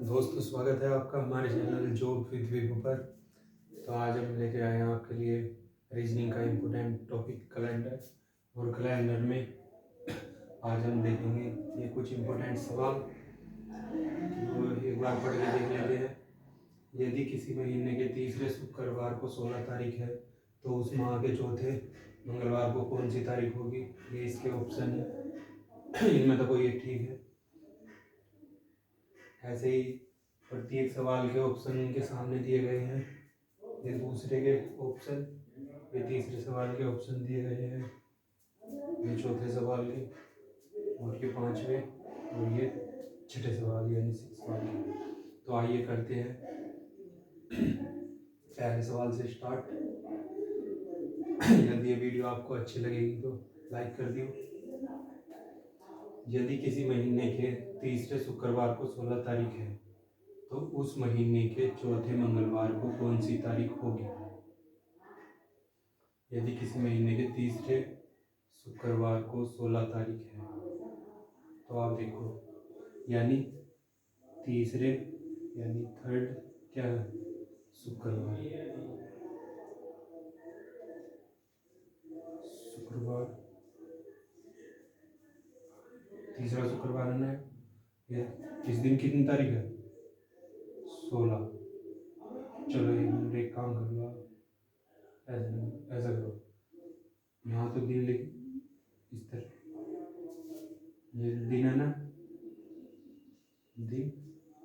दोस्तों, स्वागत है आपका हमारे चैनल जॉब विद विभू पर। तो आज हम लेके आए हैं आपके लिए रीजनिंग का इम्पोर्टेंट टॉपिक कैलेंडर। और कैलेंडर में आज हम देखेंगे ये कुछ इम्पोर्टेंट सवाल, तो एक बार पढ़ के देख लेते हैं। यदि किसी महीने के तीसरे शुक्रवार को 16 तारीख है तो उस माह के चौथे मंगलवार को कौन सी तारीख होगी। ये इसके ऑप्शन है। इनमें तो कोई एक ठीक है। ऐसे ही प्रत्येक सवाल के ऑप्शन इनके सामने दिए गए हैं। ये दूसरे के ऑप्शन, ये तीसरे सवाल के ऑप्शन दिए गए हैं, ये चौथे सवाल के, और ये पांचवे, और ये छठे सवाल यानी 6 सवाल के। तो आइए करते हैं पहले सवाल से स्टार्ट। यदि ये वीडियो आपको अच्छी लगेगी तो लाइक कर दियो। यदि किसी महीने के तीसरे शुक्रवार को 16 तारीख है तो उस महीने के चौथे मंगलवार को कौन सी तारीख होगी। यदि किसी महीने के तीसरे शुक्रवार को 16 तारीख है तो आप देखो, यानी तीसरे यानी थर्ड क्या है, शुक्रवार। शुक्रवार तीसरा शुक्रवार है ना। ये इस दिन कितनी तारीख है, 16। चलो एक काम कर लो आप, ऐसा करो, यहाँ तो दिन लिख, इस तरह ये दिन है ना, दिन,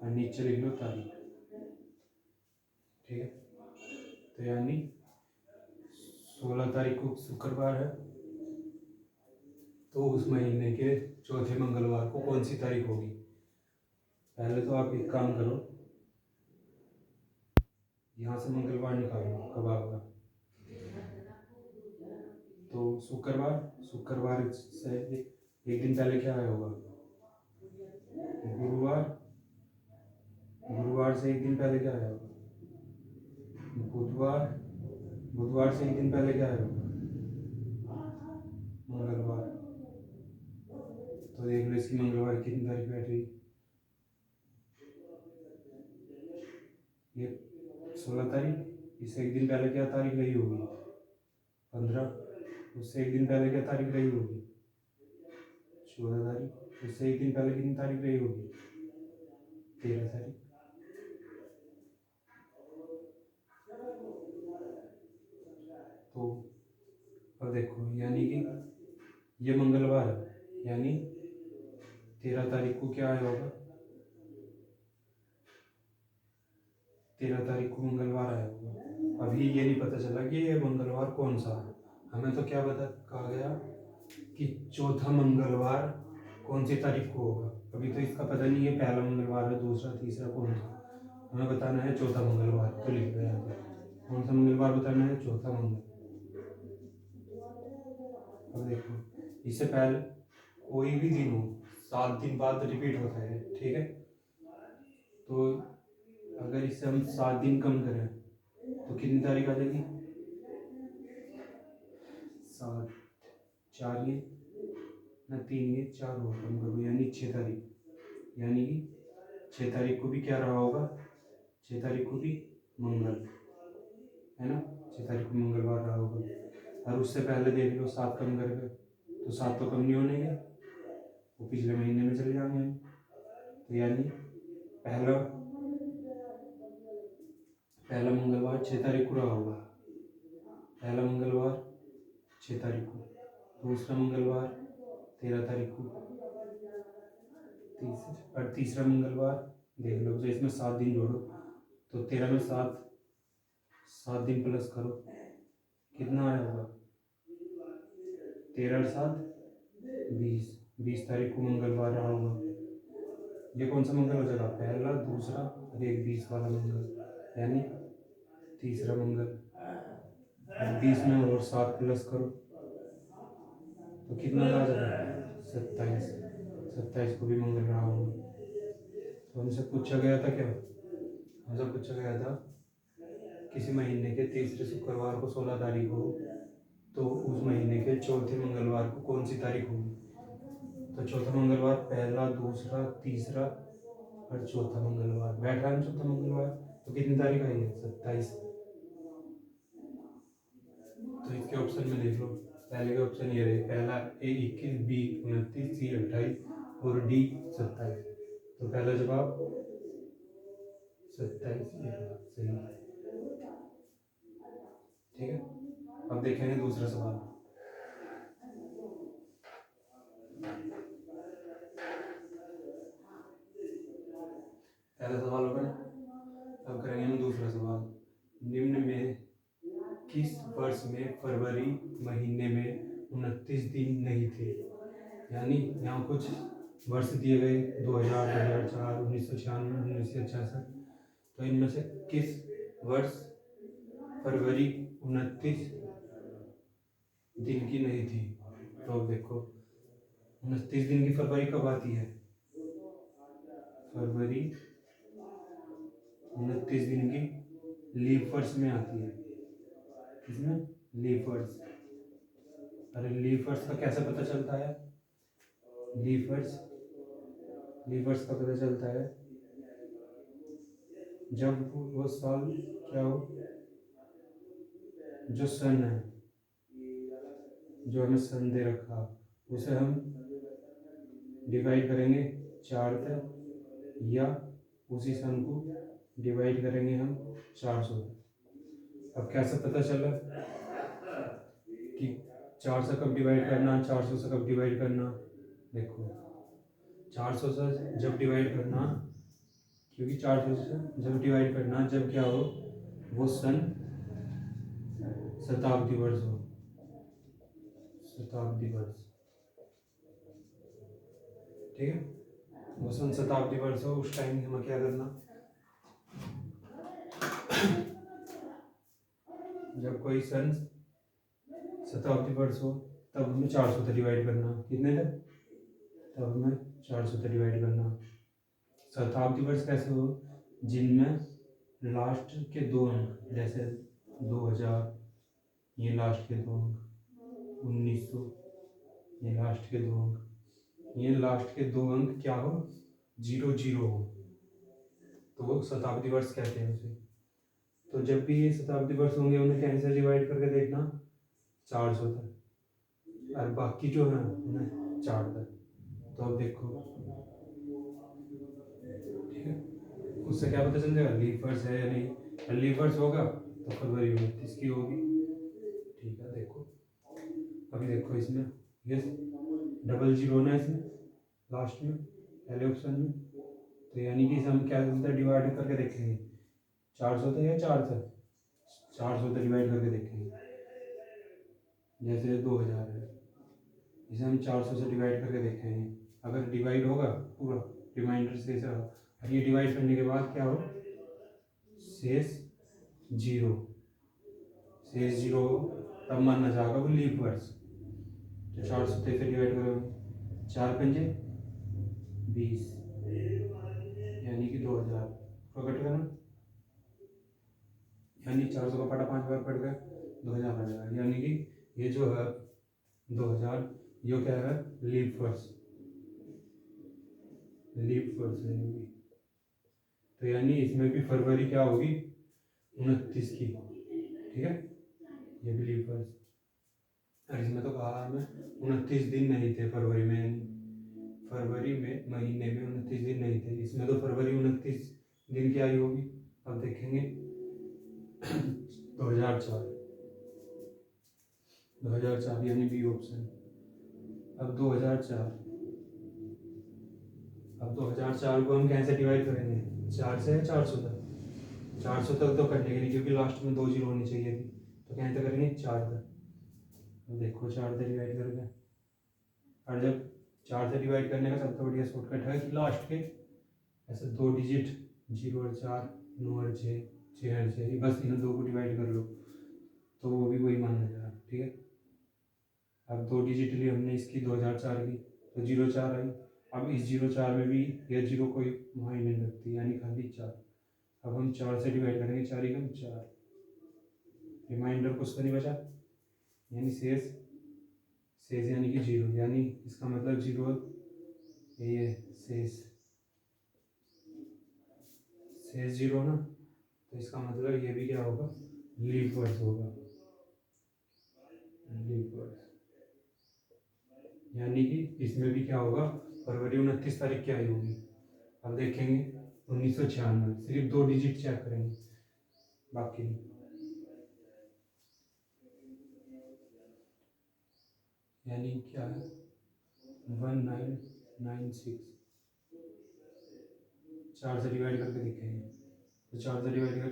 और नीचे लिख लो तारीख। ठीक है, तो यानी 16 तारीख को शुक्रवार है तो उस महीने के चौथे मंगलवार को कौन सी तारीख होगी। पहले तो आप एक काम करो, यहाँ से मंगलवार निकालो कब आएगा। तो शुक्रवार, शुक्रवार से एक दिन पहले क्या आया होगा, गुरुवार, गुरुवार से एक दिन पहले क्या आया होगा, बुधवार, बुधवार से एक दिन पहले क्या आया होगा, मंगलवार। तो देख लो इसकी मंगलवार कितनी तारीख बैठ रही, ये 16 तारीख। इससे एक दिन पहले क्या तारीख रही होगी, 15। उससे एक दिन पहले क्या तारीख रही होगी, 14 तारीख। उससे एक दिन पहले कितनी तारीख रही होगी, 13 तारीख। तो अब देखो, यानी कि ये मंगलवार है, यानी 13 तारीख को क्या आया होगा, 13 तारीख को मंगलवार आया होगा। अभी ये नहीं पता चला कि ये मंगलवार कौन सा है। हमें तो क्या बता कहा गया कि चौथा मंगलवार कौन सी तारीख को होगा। अभी तो इसका पता नहीं है पहला मंगलवार है, दूसरा, तीसरा कौन सा। हमें बताना है चौथा मंगलवार। तो लिख दो यहाँ पर कौन सा मंगलवार बताना है, चौथा मंगल। अब देखो, इससे पहले कोई भी दिन हो 7 दिन बाद रिपीट होता है, ठीक है। तो अगर इससे हम 7 दिन कम करें तो कितनी तारीख आ जाएगी, 7, 4 ये ना, 3 ये 4 और कम करो यानी 6 तारीख। यानी कि 6 तारीख को भी क्या रहा होगा, 6 तारीख को भी मंगल है ना, 6 तारीख को मंगलवार रहा होगा। और उससे पहले देख लो 7 कम करके, तो 7 तो कम नहीं होने के, वो पिछले महीने में चले जाएंगे हम। तो यानी पहला पहला मंगलवार 6 तारीख को रहा होगा, पहला मंगलवार 6 तारीख को, दूसरा मंगलवार 13 तारीख को, और तीसरा मंगलवार देख लो। तो इसमें 7 दिन जोड़ो, तो 13 में 7 दिन प्लस करो, कितना आया होगा, 13 और 7 20, 20 तारीख को मंगलवार रहा होगा। ये कौन सा मंगल हो जाएगा, पहला, दूसरा और एक 20 वाला मंगल, यानी तीसरा मंगल। 20 में और 7 प्लस करो तो कितना आ जाएगा, 27। 27 को भी मंगल रहा होगा। तो हमसे पूछा गया था क्या, हमसे पूछा गया था किसी महीने के तीसरे शुक्रवार को 16 तारीख हो तो उस महीने के चौथे मंगलवार को कौन सी तारीख होगी। तो चौथा मंगलवार पहला, दूसरा, तीसरा हर चौथा मंगलवार, बैठ रहा है चौथा मंगलवार, तो कितनी तारीख आई है 27। तो इसके ऑप्शन में देख लो, पहले के ऑप्शन ये रहे, पहला ए 21, बी 29, सी 28 और डी 27। तो पहला जवाब 27 ये रहा, सही। ठीक है, अब देखेंगे दूसरा सवाल। पहला सवाल हो गया, अब करेंगे हम दूसरा सवाल। निम्न में किस वर्ष में फरवरी महीने में 29 दिन नहीं थे? यानी यहाँ कुछ वर्ष दिए गए, 2000, 2004, 1996, 1966। तो इनमें से किस वर्ष फरवरी 29 दिन की नहीं थी? तो देखो 29 दिन की फरवरी कब आती है? फरवरी 29 दिन की लीप वर्ष में आती है। किसमें? लीप वर्ष। अरे लीप वर्ष का कैसे पता चलता है? लीप वर्ष का पता चलता है जब वो साल क्या हो, जो सन है, जो हमें सन दे रखा, उसे हम डिवाइड करेंगे 4 तक, या उसी सन को डिवाइड करेंगे हम 400 तक। अब कैसे पता चला कि 4 से कब डिवाइड करना, 400 से कब डिवाइड करना? देखो 400 से जब डिवाइड करना, क्योंकि 400 से जब डिवाइड करना जब क्या हो, वो सन शताब्दी वर्ष हो, शताब्दी वर्ष। ठीक है, वो सन शताब्दी वर्ष हो, उस टाइम हमें क्या करना, जब कोई सन शताब्दी वर्ष हो तब हमें 400 से डिवाइड करना। कितने तक? तब हमें 400 से डिवाइड करना। शताब्दी वर्ष कैसे हो? जिनमें लास्ट के 2 अंक, जैसे 2000 ये लास्ट के 2 अंक, 1900 ये लास्ट के 2 अंक, ये लास्ट के 2 अंक क्या हो, 00 हो, तो वो शताब्दी वर्ष कहते हैं उसे। तो जब भी ये शताब्दी वर्ष होंगे उन्हें कैसे डिवाइड करके देखना, 400 तक, और बाकी जो है उन्हें 4 तक। तो अब देखो, ठीक है, उससे क्या पता चल जाएगा लीप वर्ष है या नहीं। लीप वर्ष होगा तो फरवरी 29 की होगी। ठीक है, देखो अभी देखो इसमें ये 00 ना इसमें लास्ट में पहले ऑप्शन में, तो यानी कि हम क्या डिवाइड करके देखेंगे 400 तक या 4 तक, 400 तक डिवाइड करके देखेंगे। जैसे 2000 है, इसे हम 400 से डिवाइड करके देखेंगे, अगर डिवाइड होगा पूरा रिमाइंडर से ऐसा, और ये डिवाइड करने के बाद क्या हो, शेष 0, शेष 0 तब मानना जाएगा वो लीप वर्ष। तो 400 से डिवाइड करोगे, 4 पंजे 20, यानी कि 2000 को कट करना, यानी 400 का पटा 5 बार पड़ गया, 2000 आ जाएगा। यानी कि ये जो है 2000 ये क्या है, लीप वर्ष, लीप वर्ष है। तो यानी इसमें भी फरवरी क्या होगी, 29 की। ठीक है, ये भी लीप वर्ष। और इसमें तो कहा हमें 29 दिन नहीं थे फरवरी में, फरवरी में महीने में 29 दिन नहीं थे, इसमें तो फरवरी 29 दिन की आई होगी। अब देखेंगे 2004, 2004 यानी बी ऑप्शन। अब 2004 को हम कैसे डिवाइड करेंगे, 4 से 400 तक, 400 तक तो करने के लिए क्योंकि लास्ट में 2 जीरो होनी चाहिए थी, तो कैसे करेंगे 4 तक। तो देखो 4 से डिवाइड करके, और जब 4 से डिवाइड करने का सबसे बढ़िया शॉर्टकट है कि लास्ट के ऐसे 2 डिजिट 0 और 4, 9 और 6, 6 और 6, बस इन 2 को डिवाइड कर लो तो वो भी वही मान जाएगा। ठीक है, अब 2 डिजिट ली हमने इसकी 2004 की, तो 04 आई। अब इस 04 में भी यह 0 कोई मायने नहीं रखती, यानी खाली 4। अब हम 4 से डिवाइड करेंगे, 4 एकम 4, रिमाइंडर कुछ तो नहीं बचा, यानी शेष यानी कि 0, यानी इसका मतलब 0 ये शेष। शेष 0 ना, तो इसका मतलब ये भी क्या होगा, लीफ वर्ड्स होगा, लीफ वर्ड्स। यानी कि इसमें भी क्या होगा, फरवरी 29 तारीख क्या आई होगी, अब देखेंगे 1996, सिर्फ 2 डिजिट चेक करेंगे, बाकी नहीं। यानी क्या है 1996, 4 से डिवाइड करके देखेंगे, तो 4 से डिवाइड कर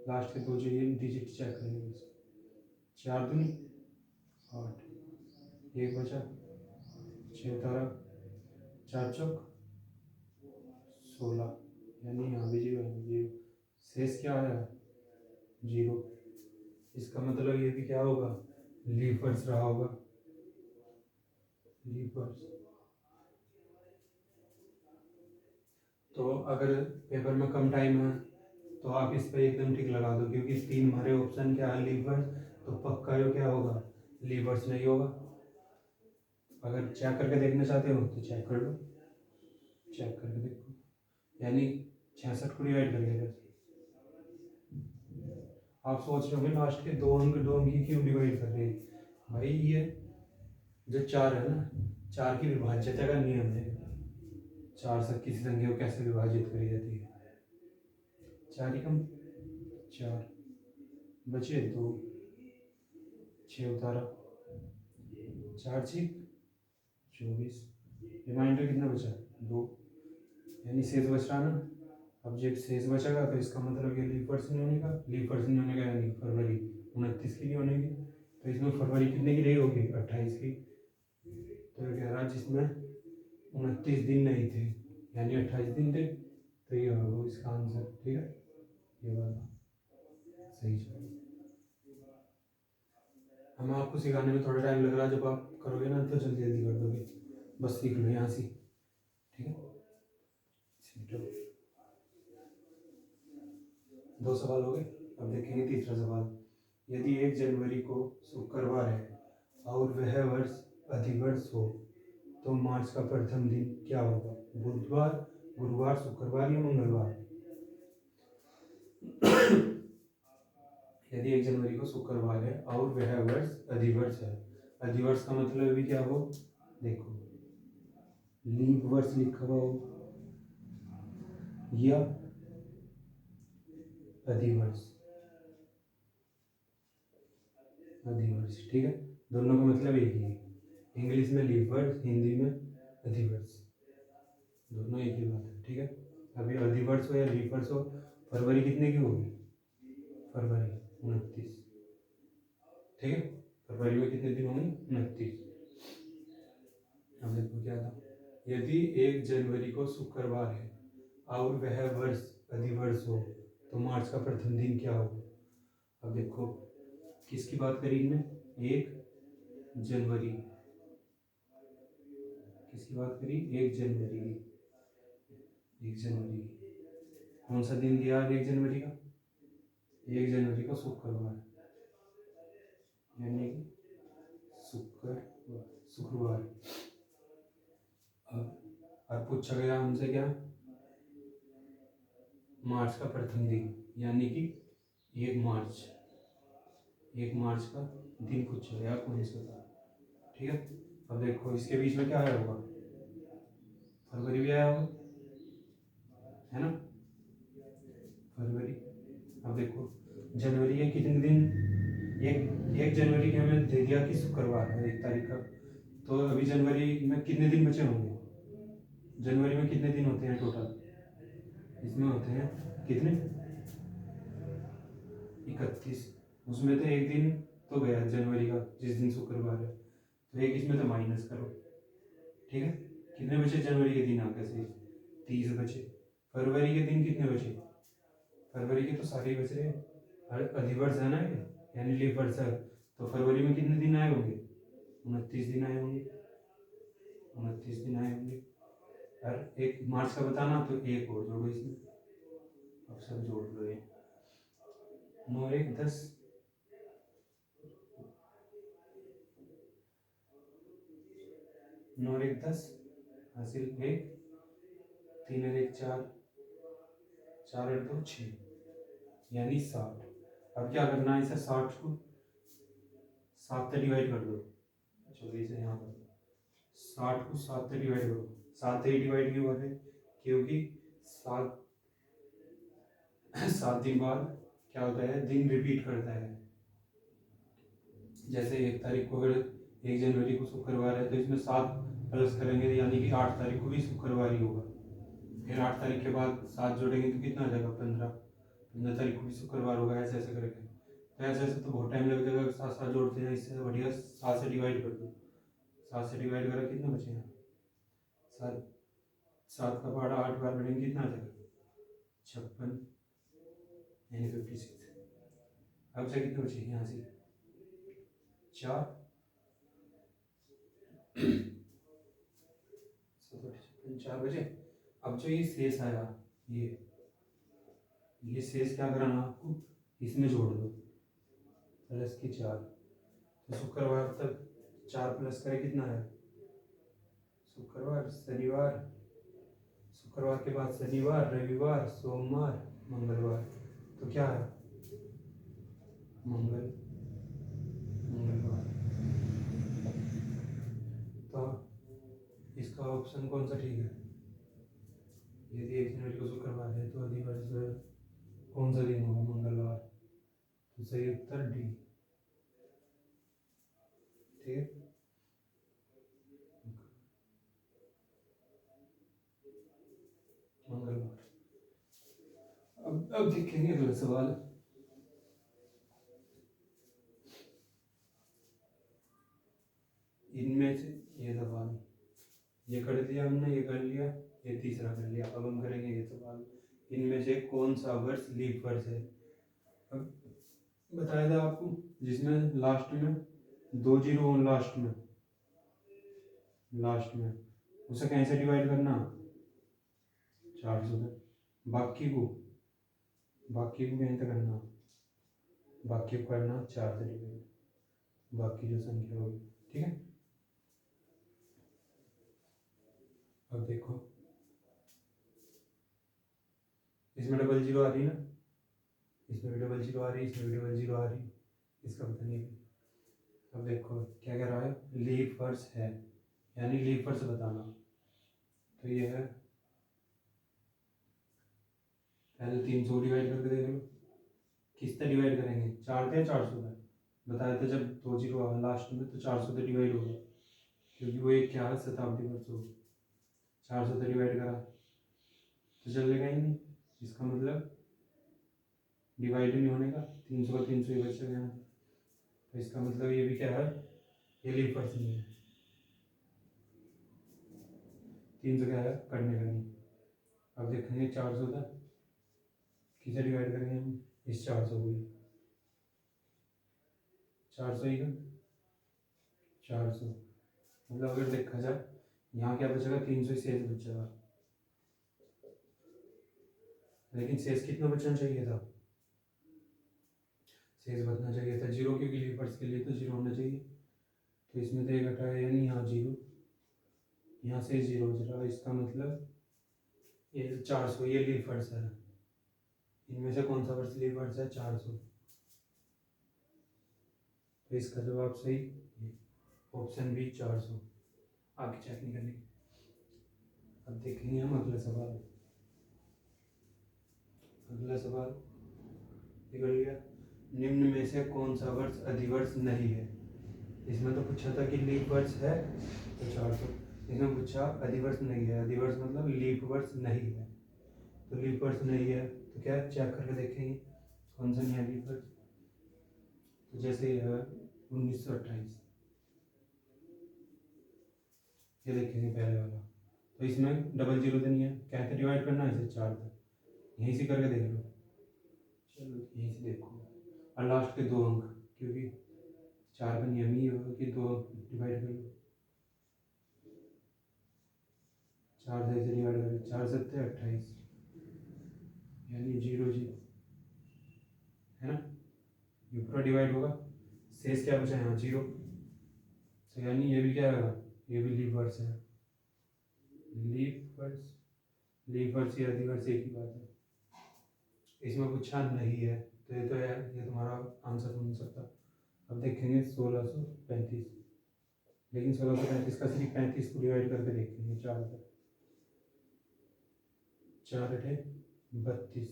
लास्ट के 2 जो ये डिजिट चेक करेंगे बस। 4 दूनी 8, 1 बचा, 6 तारा, 4 चौक 16, यानी यहाँ भी 0 है, 0। शेष क्या आया 0। इसका मतलब ये भी क्या होगा, लीफ वर्ड्स रहा होगा, लीफ वर्ड्स। तो अगर पेपर में कम टाइम है तो आप इस पर एकदम टिक लगा दो, क्योंकि 3 हमारे ऑप्शन क्या है लीफ वर्ड्स, तो पक्का यो क्या होगा, लीफ वर्ड्स नहीं होगा। अगर चेक करके देखना चाहते हो तो चेक कर लो, चेक करके देखो, यानी 66 को डिवाइड करके बस। आप सोच रहे होंगे लास्ट के 2 अंक ही क्यों डिवाइड कर रहे हैं, भाई ये जो 4 है ना, 4 की विभाज्यता का नियम है, 4 से किसी संख्या को कैसे विभाजित करी जाती है, 4 ही कम 4 बचे 2, 6 उतारा, 4 6 24, रिमाइंडर कितना बचा 2, यानी शेष बच रहा ना। अब जब शेष बचेगा तो इसका मतलब ये लीफ वर्ड्स नहीं होने का, लीफ वर्ड्स नहीं होने का यानी फरवरी 29 की नहीं होने की, तो इसमें फरवरी कितने की रही होगी 28 की, तो ये कह रहा जिसमें 29 दिन नहीं थे यानी 28 दिन थे, तो ये होगा इसका आंसर, ठीक है, ये वाला सही जवाब। हमें आपको सिखाने में थोड़ा टाइम लग रहा है, जब आप करोगे ना तो जल्दी जल्दी कर दोगे, बस सीख लो यहाँ से, ठीक है। 2 सवाल हो गए, अब देखेंगे तीसरा सवाल। यदि 1 जनवरी को शुक्रवार है और वह वर्ष अधिवर्ष हो तो मार्च का प्रथम दिन क्या होगा, बुधवार, गुरुवार, शुक्रवार या मंगलवार। यदि 1 जनवरी को शुक्रवार है और वह वर्ष अधिवर्ष है, अधिवर्ष का मतलब भी क्या हो, देखो लीप वर्ष लिखा हुआ हो या अधिवर्ष, अधिवर्ष, ठीक है, दोनों का मतलब एक ही है, इंग्लिश में लीप वर्ष, हिंदी में अधिवर्ष, दोनों एक ही बात है, ठीक है। अभी अधिवर्ष हो या लीप वर्ष हो, फरवरी कितने की होगी, फरवरी 29, ठीक है, फरवरी में कितने दिन होंगे 29। अब देखो क्या था, यदि 1 जनवरी को शुक्रवार है और वह वर्ष अधिवर्ष हो तो मार्च का प्रथम दिन क्या होगा। अब देखो किसकी बात करी इनने, 1 जनवरी, किसकी बात करी, 1 जनवरी की, 1 जनवरी की, कौन सा दिन दिया 1 जनवरी का, 1 जनवरी को शुक्रवार, यानी शुक्रवार, शुक्रवार। अब पूछा गया हमसे क्या, मार्च का प्रथम दिन, यानी कि 1 मार्च, 1 मार्च का दिन पूछा गया कौन सा था, ठीक है। अब देखो इसके बीच में क्या आया होगा, फरवरी भी आया होगा, है ना, फरवरी। अब देखो जनवरी के कितने दिन, 1 जनवरी के हमें दे दिया कि शुक्रवार है 1 तारीख का, तो अभी जनवरी में कितने दिन बचे होंगे, जनवरी में कितने दिन होते हैं टोटल, इसमें होते हैं कितने 31, उसमें तो एक दिन तो गया जनवरी का जिस दिन शुक्रवार है, तो एक इसमें तो माइनस करो, ठीक है। कितने बचे जनवरी के दिन आपके से 30 बचे, फरवरी के दिन कितने बचे, फरवरी के तो सारे ही बच रहे हैं, अधिवर्ष है ना ये, यानी लीप वर्ष है, तो फरवरी में कितने दिन आए होंगे 29 दिन आए होंगे, 29 दिन आए होंगे। और 1 मार्च का बताना तो 1 और जोड़ो इसमें, अब सब जोड़ लो, ये 9 1 10, 9 1 10 हासिल 1, 3 1 4, 4 8 2 6 यानी 60। अब क्या करना है, इसे 60 को 7 से डिवाइड कर दो। चलो इसे यहाँ पर 60 को 7 से डिवाइड करो। 7 से ही डिवाइड क्यों कर रहे, क्योंकि 7 दिन बाद क्या होता है, दिन रिपीट करता है। जैसे 1 तारीख को अगर 1 जनवरी को शुक्रवार है तो इसमें 7 प्लस करेंगे यानी कि 8 तारीख को भी शुक्रवार ही होगा। फिर 8 तारीख के बाद 7 जोड़ेंगे तो कितना आ जाएगा, 15 तारीख को भी शुक्रवार होगा। ऐसे ऐसे करके तो ऐसे तो बहुत टाइम लग जाएगा। 7 7 जोड़ते हैं, इससे बढ़िया 7 से डिवाइड कर दो। 7 से डिवाइड करा कितना बचेगा, 7 7 का पहाड़ा 8 बार बढ़ेंगे कितना आ जाएगा, 56 यानी 56। अब से कितने बचे यहाँ से 4 4 बचे। अब जो ये शेष आया, ये शेष क्या कराना आपको, इसमें जोड़ दो प्लस की 4। तो शुक्रवार तक 4 प्लस करे कितना है, शुक्रवार शनिवार, शुक्रवार के बाद शनिवार रविवार सोमवार मंगलवार, तो क्या है मंगलवार। तो इसका ऑप्शन कौन सा ठीक है, यदि 1 जनवरी को शुक्रवार है तो अधिवर्ष कौन सा दिन होगा, मंगलवार। तो सही उत्तर डी। ठीक है, मंगलवार। अब देखेंगे अगला सवाल। इनमें से ये सवाल ये कर दिया हमने, ये कर लिया, ये तीसरा कर लिया। अब हम करेंगे ये सवाल, इनमें से कौन सा वर्ष लीप वर्ष है। अब बताया था आपको जिसमें लास्ट में 2 जीरो हो, लास्ट में उसे कैसे डिवाइड करना, 400 से। बाकी को कैसे करना, बाकी को करना 4 से डिवाइड, बाकी जो संख्या होगी। ठीक है, अब देखो इसमें डबल जीरो आ रही है ना, इसमें भी डबल जीरो आ रही है, इसमें भी डबल जीरो आ रही है, इसका पता नहीं। अब देखो क्या कह रहा है, लीप वर्ष है यानी लीप वर्ष बताना। तो ये है, पहले 300 डिवाइड करके देख लो, किस तरह डिवाइड करेंगे, 4 थे 400 था बताया था। जब 2 जीरो आवा लास्ट में तो 400 से डिवाइड होगा, क्योंकि वो एक क्या है शताब्दी वर्ष होगा। 400 से डिवाइड करा तो चलेगा ही नहीं, इसका मतलब डिवाइड नहीं होने का, 300 का 300 ही बचेगा यहाँ। तो इसका मतलब ये भी क्या है, ये लीप वर्ष नहीं है, 300 क्या है करने का नहीं। अब देखेंगे 400 था, किसे डिवाइड करेंगे हम, इस 400 को, 400 ही का 400, मतलब अगर देखा जाए यहाँ क्या बचेगा, 300 ही शेष बचेगा। लेकिन शेष कितना बचना चाहिए था, शेष बचना चाहिए था 0, क्योंकि लीप वर्ष के लिए तो 0 होना चाहिए। तो इसमें तो 1 घटाया यानी यहाँ 0, यहाँ से 0 बच रहा। इसका मतलब ये 400 ये लीप वर्ष है। इनमें से कौन सा वर्ष लीप वर्ष है, 400। तो इसका जवाब सही ऑप्शन बी 400, आगे चेक नहीं करनी। अब देखेंगे हम अगला सवाल। अगला सवाल निकल गया, निम्न में से कौन सा वर्ष अधिवर्ष नहीं है। इसमें तो पूछा था कि लीप वर्ष है तो 400, इसमें पूछा अधिवर्ष नहीं है। अधिवर्ष मतलब लीप वर्ष नहीं है, तो लीप वर्ष नहीं है तो क्या चेक करके देखेंगे कौन सा नहीं है लीप वर्ष। तो जैसे ये है 1928, ये देखेंगे पहले वाला। तो इसमें डबल जीरो तो नहीं है, कैसे डिवाइड करना है इसे 4 तक, यहीं से करके देख लो। चलो यहीं से देखो, और लास्ट के 2 अंक, क्योंकि 4 का नियम ही होगा कि 2 डिवाइड कर लो। 4 से डिवाइड करें, 4 सत्ते 28 यानी 0 0 है ना, ये पूरा डिवाइड होगा। शेष क्या बचा यहाँ 0, तो यानी ये भी क्या होगा, ये भी लीप वर्ष है। लीप वर्ष या अधिवर्ष एक ही बात है। इसमें पूछा नहीं है, तो ये तो है, ये तुम्हारा आंसर बन सकता। अब देखेंगे 1635, लेकिन 1635 का सिर्फ 35 को डिवाइड करके देखेंगे। 4 पर 4 अठे 32,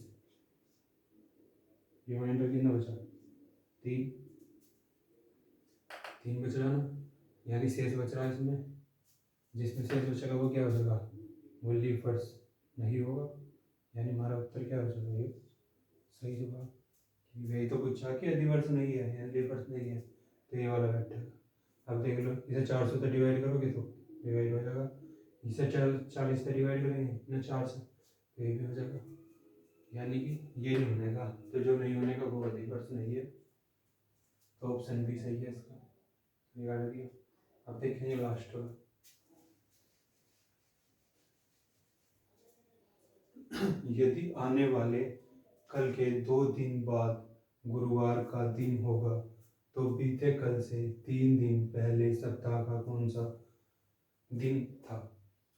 रिमाइंडर कितना बचा? 3 3 बच रहा ना, यानी शेष बच रहा है इसमें। जिसमें शेष बचेगा वो क्या बचेगा? वो लीफर्स नहीं होगा, यानी हमारा उत्तर क्या बचेगा? ये सही जवाब। यही तो पूछा कि यदि वर्ष नहीं है या लीफर्स नहीं है तो ये वाला बैठेगा। अब देख लो, इसे 400 से डिवाइड करोगे तो डिवाइड हो जाएगा, इसे 40 से डिवाइड करेंगे ना 4 से, तो ये भी हो जाएगा, यानी कि ये नहीं होने का। तो जो नहीं होने का वो लीफर्स नहीं है, तो ऑप्शन भी सही है इसका, निकाल दिया। अब देखेंगे लास्ट वाला। यदि आने वाले कल के 2 दिन बाद गुरुवार का दिन होगा तो बीते कल से 3 दिन पहले सप्ताह का कौन सा दिन था?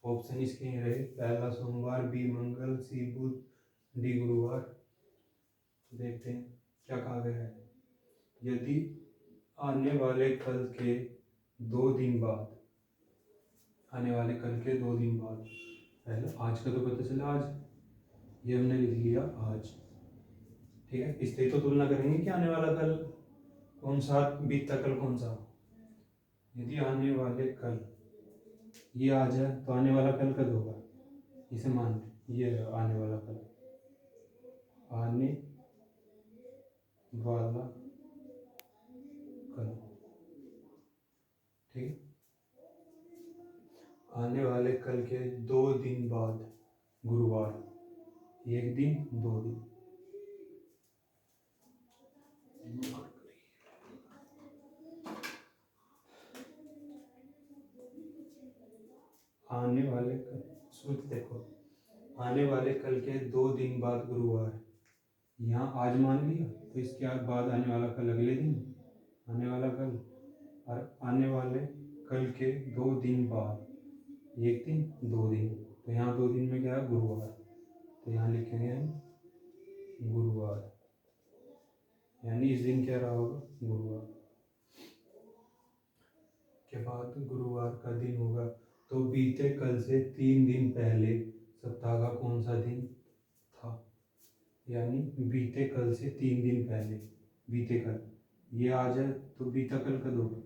ऑप्शन इसके ही रहे, पहला सोमवार, बी मंगल, सी बुध, डी गुरुवार। तो देखते हैं क्या कहा गया है। यदि आने वाले कल के 2 दिन बाद, आने वाले कल के 2 दिन बाद, पहले आज का तो पता चला, आज ये हमने लिख लिया आज, ठीक है। इससे तो तुलना करेंगे कि आने वाला कल कौन सा, बीतता कल कौन सा। यदि आने वाले कल ये आज है तो आने वाला कल कब होगा? इसे मान ये आने वाला कल, आने वाला कल, ठीक है। आने वाले कल के 2 दिन बाद गुरुवार, 1 दिन 2 दिन, आने वाले कल, सूत्र देखो, आने वाले कल के 2 दिन बाद गुरुवार, यहाँ आज मान लिया तो इसके बाद आने वाला कल अगले दिन, आने वाला कल, और आने वाले कल के 2 दिन बाद 1 दिन 2 दिन, तो यहाँ 2 दिन में क्या है? गुरुवार, तो यहाँ लिखेंगे हम गुरुवार, यानी इस दिन क्या रहा होगा? गुरुवार के बाद गुरुवार का दिन होगा, तो बीते कल से 3 दिन पहले सप्ताह का कौन सा दिन था? यानी बीते कल से 3 दिन पहले, बीते कल ये आज है तो बीता कल कब होगा?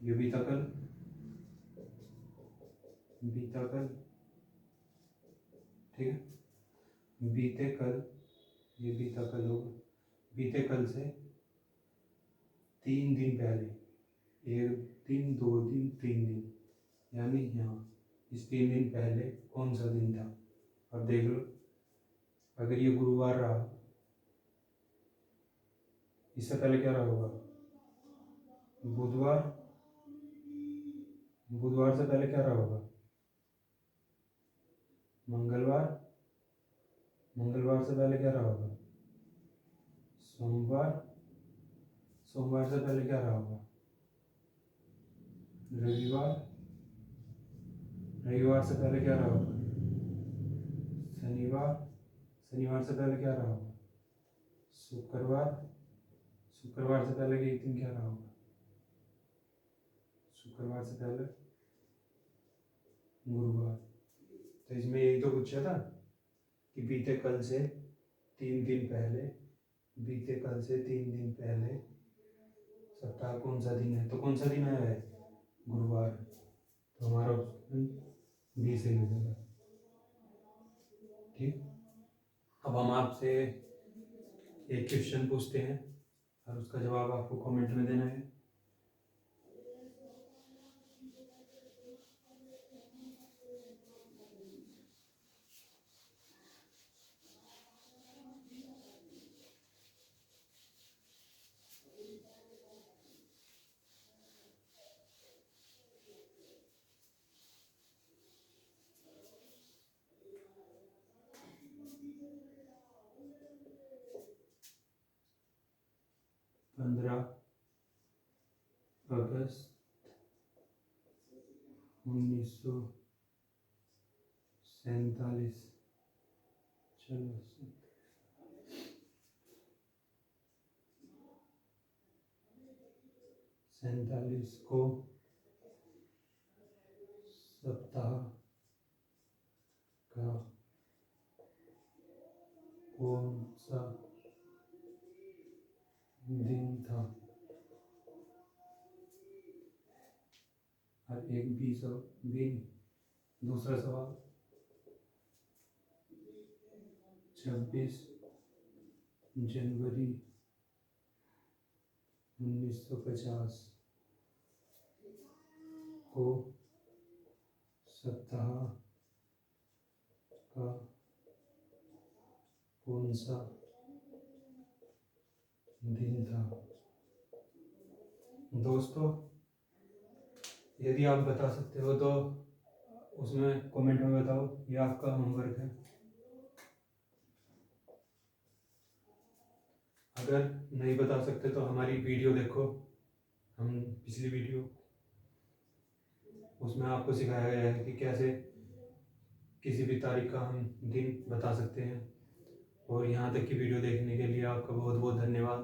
ये बीता कल, बीता कल, ठीक है। बीते कल, ये बीता कल होगा, बीते कल से 3 दिन पहले, 1 दिन 2 दिन 3 दिन, यानी यहाँ इस 3 दिन पहले कौन सा दिन था? अब देख लो, अगर ये गुरुवार रहा, इससे पहले क्या रहा होगा? बुधवार, बुधवार से पहले क्या रहा होगा? मंगलवार, मंगलवार से पहले क्या रहा होगा? सोमवार, सोमवार से पहले क्या रहा होगा? रविवार, रविवार से पहले क्या रहा होगा? शनिवार, शनिवार से पहले क्या रहा होगा? शुक्रवार, शुक्रवार से पहले एक दिन क्या रहा होगा? शुक्रवार से पहले गुरुवार। तो इसमें यही तो पूछा था कि बीते कल से 3 दिन पहले, बीते कल से 3 दिन पहले सप्ताह कौन सा दिन है, तो कौन सा दिन आया है? गुरुवार, तो हमारा ऑप्शन बी सही हो जाएगा, ठीक। अब हम आपसे एक क्वेश्चन पूछते हैं और उसका जवाब आपको कमेंट में देना है। अगस्त 1947, चलो 47 को सप्ताह का कौन सा दिन था। और एक भी दूसरा सवाल, 26 जनवरी 1950 को सप्ताह का कौन सा दिन था। दोस्तों, यदि आप बता सकते हो तो उसमें कमेंट में बताओ, ये आपका होमवर्क है। अगर नहीं बता सकते तो हमारी वीडियो देखो, हम पिछली वीडियो, उसमें आपको सिखाया गया है कि कैसे किसी भी तारीख का हम दिन बता सकते हैं। और यहाँ तक की वीडियो देखने के लिए आपका बहुत बहुत धन्यवाद।